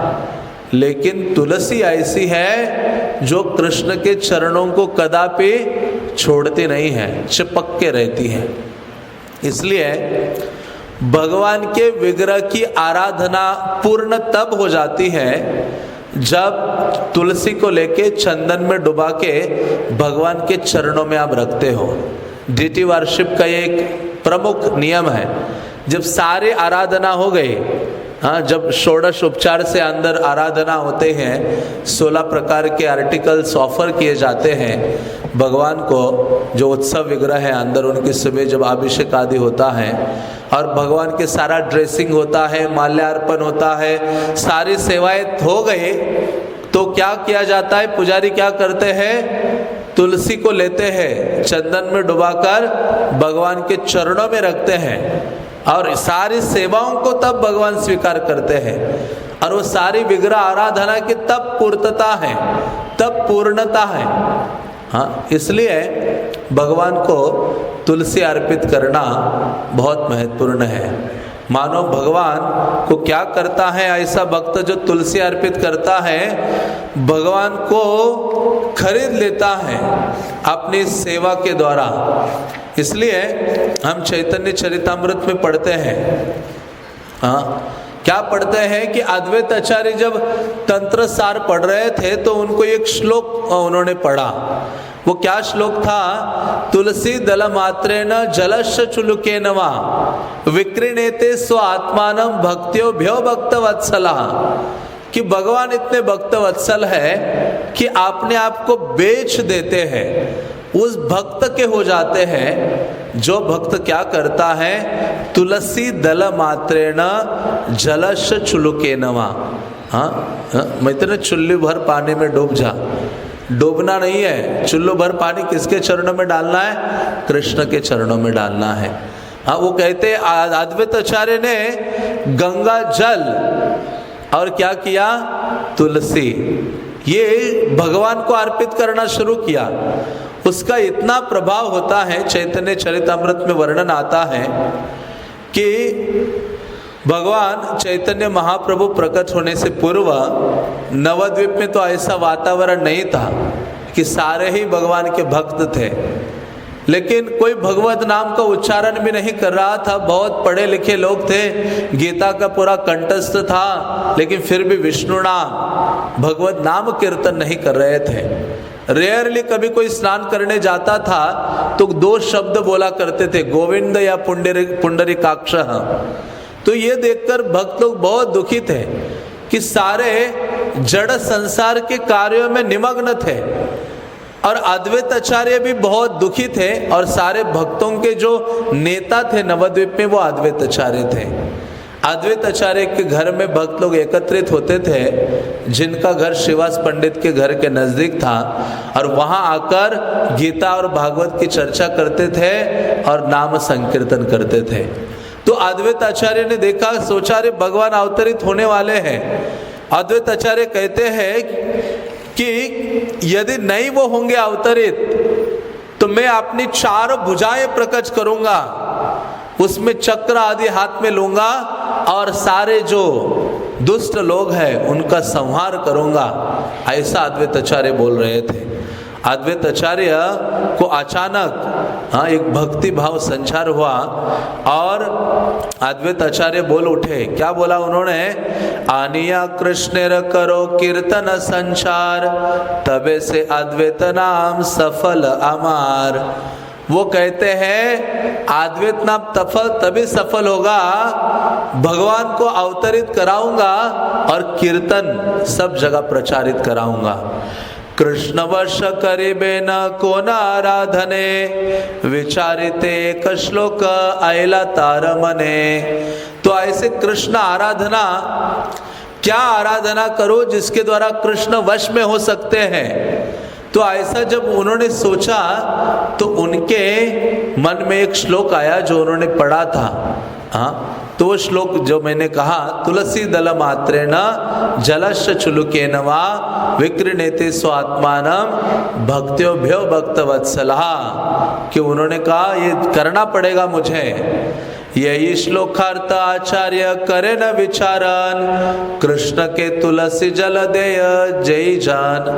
लेकिन तुलसी ऐसी है जो कृष्ण के चरणों को कदापि छोड़ती नहीं है, चिपक के रहती है। इसलिए भगवान के विग्रह की आराधना पूर्ण तब हो जाती है जब तुलसी को लेके चंदन में डुबा के भगवान के चरणों में आप रखते हो। डीटी वर्शिप का एक प्रमुख नियम है, जब सारे आराधना हो गई, हाँ, जब षोडश उपचार से अंदर आराधना होते हैं, 16 प्रकार के आर्टिकल्स ऑफर किए जाते हैं भगवान को, जो उत्सव विग्रह है अंदर उनकी सुबह जब अभिषेक आदि होता है और भगवान के सारा ड्रेसिंग होता है, माल्यार्पण होता है, सारी सेवाएं हो गए, तो क्या किया जाता है, पुजारी क्या करते हैं, तुलसी को लेते हैं, चंदन में डुबाकर भगवान के चरणों में रखते हैं और सारी सेवाओं को तब भगवान स्वीकार करते हैं। और वो सारी विग्रह आराधना की तब पूर्तता है, तब पूर्णता है। हाँ, इसलिए भगवान को तुलसी अर्पित करना बहुत महत्वपूर्ण है। मानो भगवान को क्या करता है ऐसा भक्त जो तुलसी अर्पित करता है, भगवान को खरीद लेता है अपनी सेवा के द्वारा। इसलिए हम चैतन्य चरितामृत में पढ़ते हैं, हाँ, क्या पढ़ते हैं कि अद्वैत आचार्य जब तंत्र सार पढ़ रहे थे तो उनको एक श्लोक उन्होंने पढ़ा। वो क्या श्लोक था, तुलसी दल मात्रेण जलस्य चुलुकेन वा विक्रीणेते स्व आत्मानं भक्त्यो भ्यो भक्त वत्सला। कि भगवान इतने भक्त वत्सल है कि अपने आप को बेच देते हैं, उस भक्त के हो जाते हैं। जो भक्त क्या करता है, तुलसी दल मात्रेण जलस्य चुलुकेन वा, मैं इतने चुल्लू भर पानी में डूब जा, डूबना नहीं है, चुल्लू भर पानी किसके चरणों में डालना है? कृष्ण के चरणों में डालना है। हाँ, वो कहते अद्वैत आचार्य ने गंगा जल और क्या किया? तुलसी, ये भगवान को अर्पित करना शुरू किया। उसका इतना प्रभाव होता है, चैतन्य चरितामृत में वर्णन आता है कि भगवान चैतन्य महाप्रभु प्रकट होने से पूर्व नवद्वीप में तो ऐसा वातावरण नहीं था कि सारे ही भगवान के भक्त थे, लेकिन कोई भगवत नाम का उच्चारण भी नहीं कर रहा था। बहुत पढ़े लिखे लोग थे, गीता का पूरा कंठस्थ था, लेकिन फिर भी विष्णु नाम, भगवत नाम कीर्तन नहीं कर रहे थे। रेयरली कभी कोई स्नान करने जाता था तो 2 शब्द बोला करते थे, गोविंद या पुंडरीकाक्षः। तो ये देखकर भक्त लोग बहुत दुखी थे कि सारे जड़ संसार के कार्यों में निमग्न थे, और अद्वैत आचार्य भी बहुत दुखी थे, और सारे भक्तों के जो नेता थे नवद्वीप में वो अद्वैत आचार्य थे। अद्वैत आचार्य के घर में भक्त लोग एकत्रित होते थे, जिनका घर श्रीवास पंडित के घर के नजदीक था, और वहां आकर गीता और भागवत की चर्चा करते थे और नाम संकीर्तन करते थे। तो अद्वैत आचार्य ने देखा, सोचा रे भगवान अवतरित होने वाले हैं। अद्वैत आचार्य कहते हैं कि यदि नहीं वो होंगे अवतरित तो मैं अपनी 4 भुजाएं प्रकट करूंगा, उसमें चक्र आदि हाथ में लूंगा और सारे जो दुष्ट लोग हैं उनका संहार करूंगा। ऐसा अद्वैत आचार्य बोल रहे थे। अद्वैत आचार्य को अचानक एक भक्ति भाव संचार हुआ और अद्वैत आचार्य बोल उठे। क्या बोला उन्होंने? आनिया कृष्णेर करो कीर्तन संचार, तबे से अद्वैत नाम सफल अमार। वो कहते हैं अद्वैत नाम तभी सफल होगा, भगवान को अवतरित कराऊंगा और कीर्तन सब जगह प्रचारित कराऊंगा। कृष्ण वर्ष करिबे न कोन आराधने, विचारिते एक श्लोक आयला तार मने। तो ऐसे कृष्ण आराधना, क्या आराधना करो जिसके द्वारा कृष्ण वश में हो सकते हैं? तो ऐसा जब उन्होंने सोचा तो उनके मन में एक श्लोक आया जो उन्होंने पढ़ा था। तो वो श्लोक जो मैंने कहा, तुलसी दल मात्रेण जलश्च चुलुकेन वा विक्रीणेते स्वात्मानं भक्त्योभ्यो भक्तवत्सलः, कि उन्होंने कहा ये करना पड़ेगा मुझे। यही श्लोकार्थ आचार्य करे न विचारन, कृष्ण के तुलसी जल देय जय जान।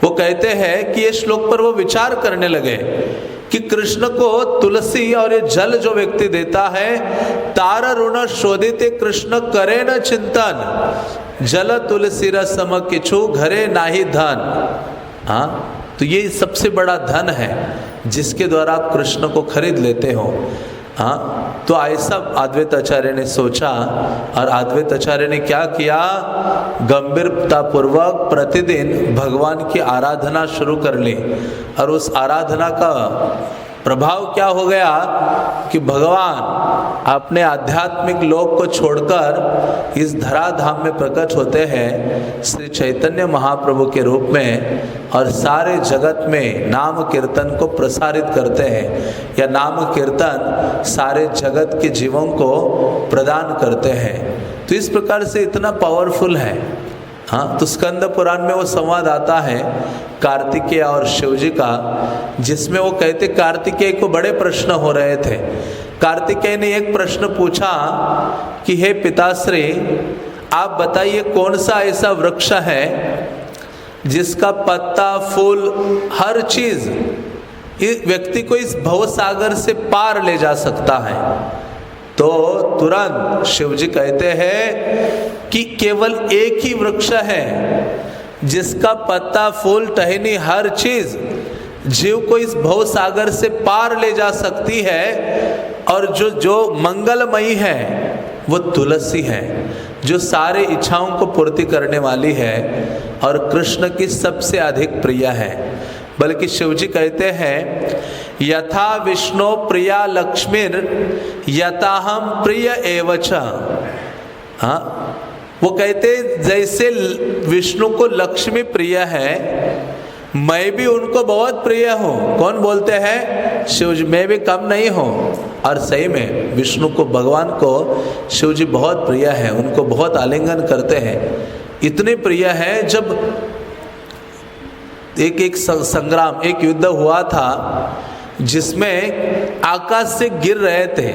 वो कहते हैं कि ये श्लोक पर वो विचार करने लगे कि कृष्ण को तुलसी और ये जल जो व्यक्ति देता है, तार ऋण शोधिते कृष्ण करे न चिंतन, जल तुलसी रसम किछु घरे नाही धन। तो ये सबसे बड़ा धन है जिसके द्वारा आप कृष्ण को खरीद लेते हो। तो ऐसा अद्वैत आचार्य ने सोचा और अद्वैत आचार्य ने क्या किया, गंभीरता पूर्वक प्रतिदिन भगवान की आराधना शुरू कर ली। और उस आराधना का प्रभाव क्या हो गया कि भगवान अपने आध्यात्मिक लोक को छोड़कर इस धराधाम में प्रकट होते हैं श्री चैतन्य महाप्रभु के रूप में, और सारे जगत में नाम कीर्तन को प्रसारित करते हैं, या नाम कीर्तन सारे जगत के जीवों को प्रदान करते हैं। तो इस प्रकार से इतना पावरफुल है। तो स्कंद पुराण में वो संवाद आता है कार्तिकेय और शिवजी का, जिसमें वो कहते कार्तिकेय को बड़े प्रश्न हो रहे थे। कार्तिकेय ने एक प्रश्न पूछा कि हे पिताश्री, आप बताइए कौन सा ऐसा वृक्ष है जिसका पत्ता, फूल, हर चीज इस व्यक्ति को इस भवसागर से पार ले जा सकता है? तो तुरंत शिवजी कहते हैं कि केवल एक ही वृक्ष है जिसका पत्ता, फूल, टहनी, हर चीज जीव को इस भवसागर से पार ले जा सकती है, और जो मंगलमयी है वो तुलसी है, जो सारे इच्छाओं को पूर्ति करने वाली है और कृष्ण की सबसे अधिक प्रिय है। बल्कि शिवजी कहते हैं यथा विष्णु प्रिया लक्ष्मीर यथाहम प्रिय एवच। वो कहते जैसे विष्णु को लक्ष्मी प्रिय है, मैं भी उनको बहुत प्रिय हूँ। कौन बोलते हैं? शिव जी। मैं भी कम नहीं हूँ। और सही में विष्णु को, भगवान को शिव जी बहुत प्रिय है, उनको बहुत आलिंगन करते हैं। इतने प्रिय है, जब एक संग्राम, एक युद्ध हुआ था जिसमें आकाश से गिर रहे थे,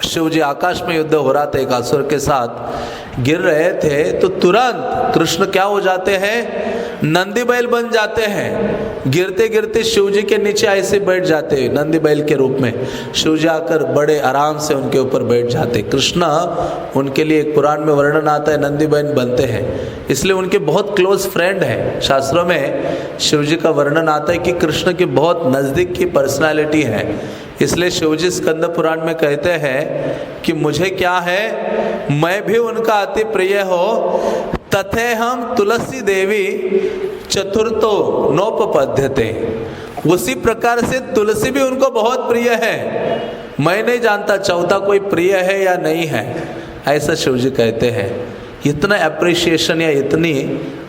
शिव जी आकाश में युद्ध हो रहा था, एक असुर के साथ गिर रहे थे, तो तुरंत कृष्ण क्या हो जाते हैं? नंदी बैल बन जाते हैं। गिरते गिरते शिव जी के नीचे ऐसे बैठ जाते हैं नंदी बैल के रूप में। शिव जी आकर बड़े आराम से उनके ऊपर बैठ जाते। कृष्ण उनके लिए, एक पुराण में वर्णन आता है, नंदी बैल बनते हैं, इसलिए उनके बहुत क्लोज फ्रेंड हैं। शास्त्रों में शिव जी का वर्णन आता है कि कृष्ण की बहुत नज़दीक की पर्सनालिटी है। इसलिए शिवजी स्कंद पुराण में कहते हैं कि मुझे क्या है, मैं भी उनका अति प्रिय हो, तथे हम तुलसी देवी चतुर्थो नोपपद्यते। उसी प्रकार से तुलसी भी उनको बहुत प्रिय है। मैं नहीं जानता चौथा कोई प्रिय है या नहीं है, ऐसा शिवजी कहते हैं। इतना अप्रिशिएशन या इतनी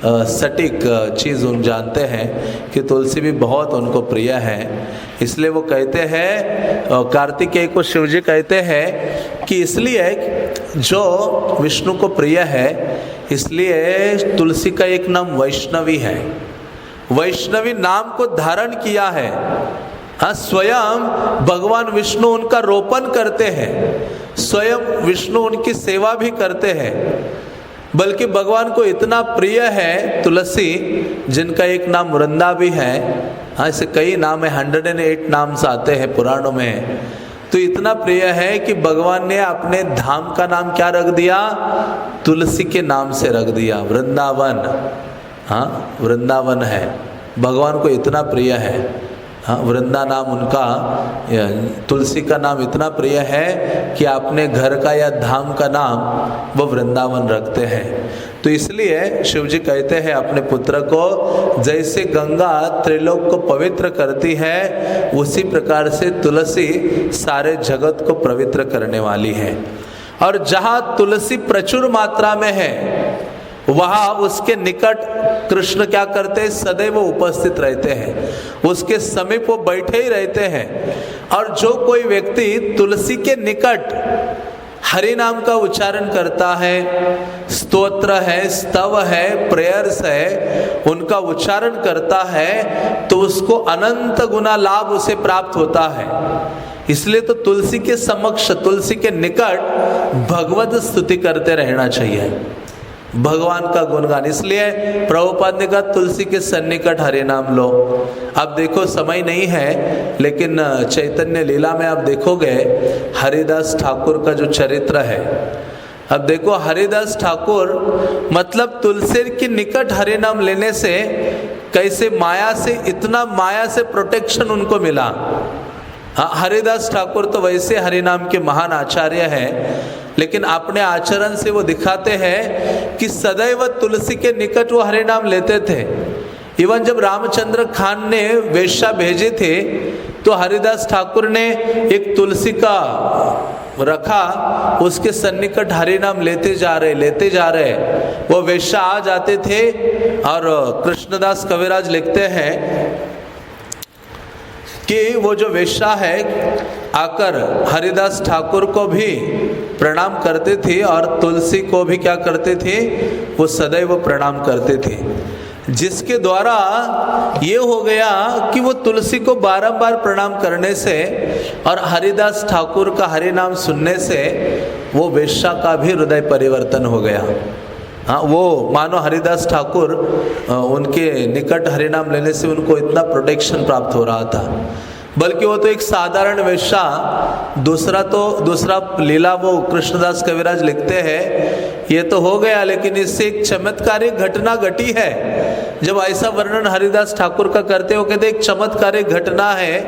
सटीक चीज़ उन जानते हैं कि तुलसी भी बहुत उनको प्रिय है। इसलिए वो कहते हैं, कार्तिकेय को शिवजी कहते हैं कि इसलिए जो विष्णु को प्रिय है, इसलिए तुलसी का एक नाम वैष्णवी है। वैष्णवी नाम को धारण किया है। हाँ, स्वयं भगवान विष्णु उनका रोपण करते हैं, स्वयं विष्णु उनकी सेवा भी करते हैं। बल्कि भगवान को इतना प्रिय है तुलसी, जिनका एक नाम वृंदा भी है। हाँ, ऐसे कई नाम है, 108 नाम से आते हैं पुराणों में। तो इतना प्रिय है कि भगवान ने अपने धाम का नाम क्या रख दिया? तुलसी के नाम से रख दिया, वृंदावन। हाँ, वृंदावन है, भगवान को इतना प्रिय है। हाँ, वृंदा नाम उनका, तुलसी का नाम इतना प्रिय है कि अपने घर का या धाम का नाम वो वृंदावन रखते हैं। तो इसलिए शिवजी कहते हैं अपने पुत्र को, जैसे गंगा त्रिलोक को पवित्र करती है, उसी प्रकार से तुलसी सारे जगत को पवित्र करने वाली है। और जहाँ तुलसी प्रचुर मात्रा में है, वहाँ उसके निकट कृष्ण क्या करते हैं? सदैव उपस्थित रहते हैं, उसके समीप वो बैठे ही रहते हैं। और जो कोई व्यक्ति तुलसी के निकट हरि नाम का उच्चारण करता है, स्तोत्र है, स्तव है, प्रेयर्स है, उनका उच्चारण करता है, तो उसको अनंत गुना लाभ उसे प्राप्त होता है। इसलिए तो तुलसी के समक्ष, तुलसी के निकट भगवत स्तुति करते रहना चाहिए, भगवान का गुणगान। इसलिए प्रभुपाद ने कहा तुलसी के सन्निकट हरि नाम लो। अब देखो, समय नहीं है, लेकिन चैतन्य लीला में आप देखोगे हरिदास ठाकुर का जो चरित्र है। अब देखो, हरिदास ठाकुर मतलब तुलसी के निकट हरि नाम लेने से कैसे माया से, इतना माया से प्रोटेक्शन उनको मिला। हाँ, हरिदास ठाकुर तो वैसे हरि नाम के महान आचार्य हैं, लेकिन अपने आचरण से वो दिखाते हैं कि सदैव तुलसी के निकट वो हरि नाम लेते थे। इवन जब रामचंद्र खान ने वेश्या भेजे थे, तो हरिदास ठाकुर ने एक तुलसी का रखा, उसके सन्निकट हरि नाम लेते जा रहे। वो वेश्या आ जाते थे, और कृष्णदास कविराज लिखते हैं कि वो जो वेश्या है आकर हरिदास ठाकुर को भी प्रणाम करते थे, और तुलसी को भी क्या करते थे? वो सदैव प्रणाम करते थे। जिसके द्वारा ये हो गया कि वो तुलसी को बारंबार प्रणाम करने से और हरिदास ठाकुर का हरि नाम सुनने से वो वेश्या का भी हृदय परिवर्तन हो गया। हाँ, वो मानो हरिदास ठाकुर उनके निकट हरिनाम लेने से उनको इतना प्रोटेक्शन प्राप्त हो रहा था। बल्कि वो तो एक साधारण वेश्या, दूसरा लीला वो कृष्णदास कविराज लिखते हैं, ये तो हो गया, लेकिन इससे एक चमत्कारिक घटना घटी है। जब ऐसा वर्णन हरिदास ठाकुर का करते हो, कहते एक चमत्कारिक घटना है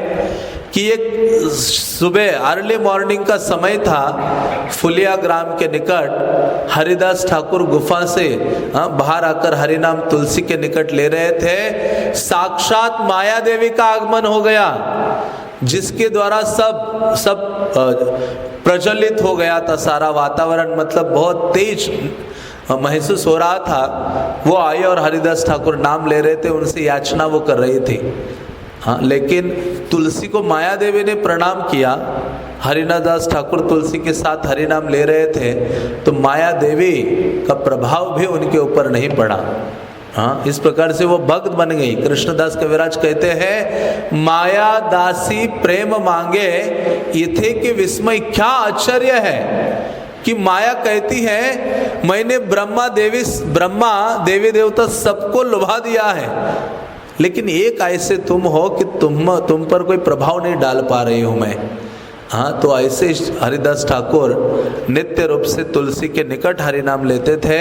कि एक सुबह अर्ली मॉर्निंग का समय था, फुलिया ग्राम के निकट हरिदास ठाकुर गुफा से बाहर आकर हरिनाम तुलसी के निकट ले रहे थे। साक्षात माया देवी का आगमन हो गया, जिसके द्वारा सब प्रज्वलित हो गया था सारा वातावरण, मतलब बहुत तेज महसूस हो रहा था। वो आए और हरिदास ठाकुर नाम ले रहे थे, उनसे याचना वो कर रही थी। हाँ, लेकिन तुलसी को माया देवी ने प्रणाम किया। हरिनादास ठाकुर तुलसी के साथ हरिनाम ले रहे थे, तो माया देवी का प्रभाव भी उनके ऊपर नहीं पड़ा। हाँ, इस प्रकार से वो भक्त बन गई। कृष्णदास कविराज कहते हैं, माया दासी प्रेम मांगे इथे के विस्मय। क्या आश्चर्य है कि माया कहती है मैंने ब्रह्मा देवी देवता सबको लुभा दिया है, लेकिन एक ऐसे तुम हो कि तुम पर कोई प्रभाव नहीं डाल पा रही हूं मैं। हाँ, तो ऐसे हरिदास ठाकुर नित्य रूप से तुलसी के निकट हरिनाम लेते थे।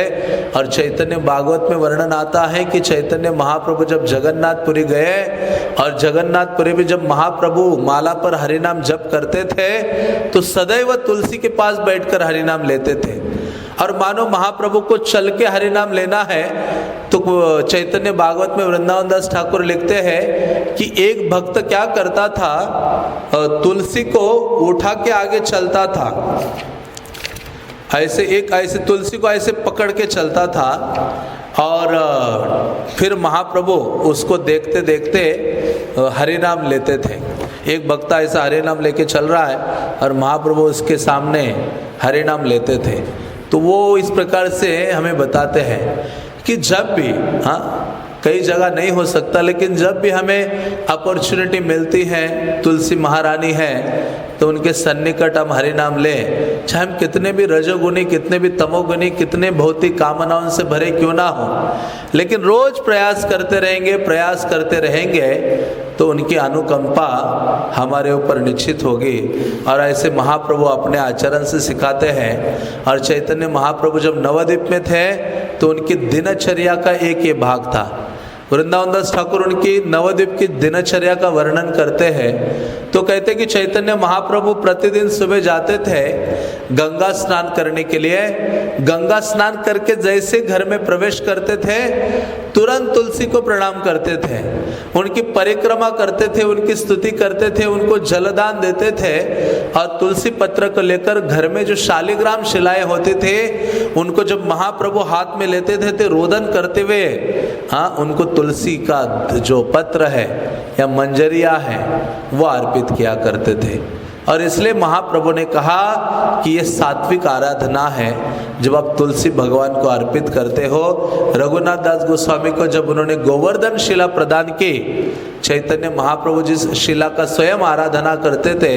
और चैतन्य भागवत में वर्णन आता है कि चैतन्य महाप्रभु जब जगन्नाथपुरी गए, और जगन्नाथपुरी में जब महाप्रभु माला पर हरिनाम जप करते थे, तो सदैव तुलसी के पास बैठकर हरिनाम लेते थे। और मानो महाप्रभु को चल के हरिनाम लेना है, तो चैतन्य भागवत में वृंदावन दास ठाकुर लिखते हैं कि एक भक्त क्या करता था, तुलसी को उठा के आगे चलता था, ऐसे तुलसी को ऐसे पकड़ के चलता था, और फिर महाप्रभु उसको देखते देखते हरिनाम लेते थे। एक भक्त ऐसा हरिनाम लेके चल रहा है और महाप्रभु उसके सामने हरिनाम लेते थे। तो वो इस प्रकार से हमें बताते हैं कि जब भी, हाँ, कई जगह नहीं हो सकता, लेकिन जब भी हमें अपॉर्चुनिटी मिलती है, तुलसी महारानी है, तो उनके सन्निकट हम हरिनाम लें। चाहे हम कितने भी रजोगुणी, कितने भी तमोगुणी, कितने भौतिक कामनाओं से भरे क्यों ना हो, लेकिन रोज प्रयास करते रहेंगे तो उनकी अनुकंपा हमारे ऊपर निश्चित होगी। और ऐसे महाप्रभु अपने आचरण से सिखाते हैं। और चैतन्य महाप्रभु जब नवद्वीप में थे, तो उनकी दिनचर्या का एक ये भाग था। वृंदावन दास ठाकुर उनकी नवद्वीप की दिनचर्या का वर्णन करते हैं, तो कहते कि चैतन्य महाप्रभु प्रतिदिन सुबह जाते थे गंगा स्नान करने के लिए। गंगा स्नान करके जैसे घर में प्रवेश करते थे, तुरंत तुलसी को प्रणाम करते थे, उनकी परिक्रमा करते थे, उनकी स्तुति करते थे, उनको जलदान देते थे। और तुलसी पत्र को लेकर घर में जो शालिग्राम शिलाएं होते थे, उनको जब महाप्रभु हाथ में लेते थे तो रोदन करते हुए, हाँ, उनको तुलसी का जो पत्र है या मंजरिया है वो अर्पित किया करते थे। और इसलिए महाप्रभु ने कहा कि ये सात्विक आराधना है जब आप तुलसी भगवान को अर्पित करते हो। रघुनाथ दास गोस्वामी को जब उन्होंने गोवर्धन शिला प्रदान की, चैतन्य महाप्रभु जिस शिला का स्वयं आराधना करते थे,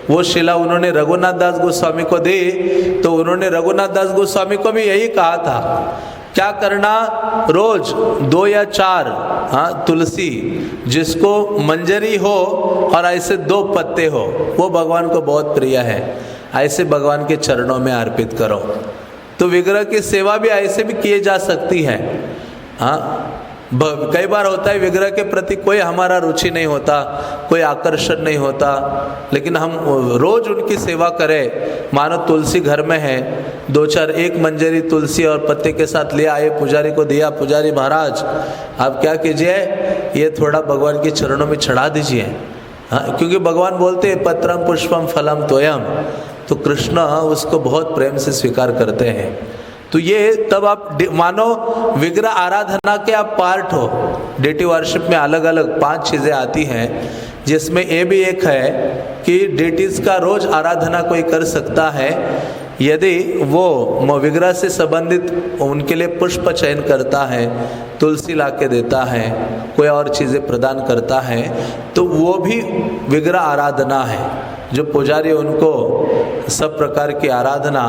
वो शिला उन्होंने रघुनाथ दास गोस्वामी को दी, तो उन्होंने रघुनाथ दास गोस्वामी को भी यही कहा था, क्या करना, रोज 2 या 4 तुलसी जिसको मंजरी हो और ऐसे 2 पत्ते हो, वो भगवान को बहुत प्रिय है, ऐसे भगवान के चरणों में अर्पित करो। तो विग्रह की सेवा भी ऐसे भी किए जा सकती है। हाँ, कई बार होता है विग्रह के प्रति कोई हमारा रुचि नहीं होता, कोई आकर्षण नहीं होता, लेकिन हम रोज उनकी सेवा करें। मानो तुलसी घर में है, 2-4 एक मंजरी तुलसी और पत्ते के साथ ले आए, पुजारी को दिया, पुजारी महाराज आप क्या कीजिए, ये थोड़ा भगवान के चरणों में चढ़ा दीजिए। हाँ, क्योंकि भगवान बोलते हैं पत्रम पुष्पम फलम तोयम, तो कृष्ण उसको बहुत प्रेम से स्वीकार करते हैं। तो ये तब आप मानो विग्रह आराधना के आप पार्ट हो। डेटी वर्शिप में अलग अलग 5 चीज़ें आती हैं, जिसमें ये भी एक है कि डेटीज का रोज आराधना कोई कर सकता है यदि वो विग्रह से संबंधित उनके लिए पुष्प चयन करता है, तुलसी ला के देता है, कोई और चीज़ें प्रदान करता है, तो वो भी विग्रह आराधना है, जो पुजारी उनको सब प्रकार की आराधना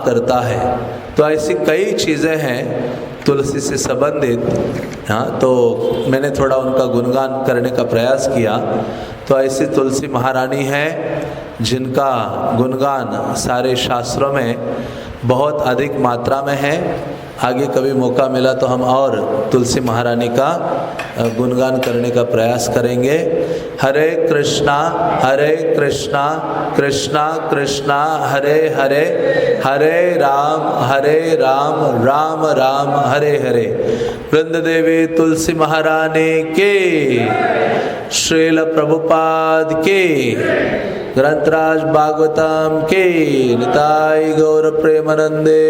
करता है। तो ऐसी कई चीज़ें हैं तुलसी से संबंधित। हाँ, तो मैंने थोड़ा उनका गुणगान करने का प्रयास किया। तो ऐसी तुलसी महारानी है जिनका गुणगान सारे शास्त्रों में बहुत अधिक मात्रा में है। आगे कभी मौका मिला तो हम और तुलसी महारानी का गुणगान करने का प्रयास करेंगे। हरे कृष्णा कृष्णा कृष्णा हरे हरे, हरे राम राम राम हरे हरे। वृंद देवी तुलसी महारानी की, श्रील प्रभुपाद के, ग्रंथराज भागवतम के, निताई गौर प्रेमानंदे।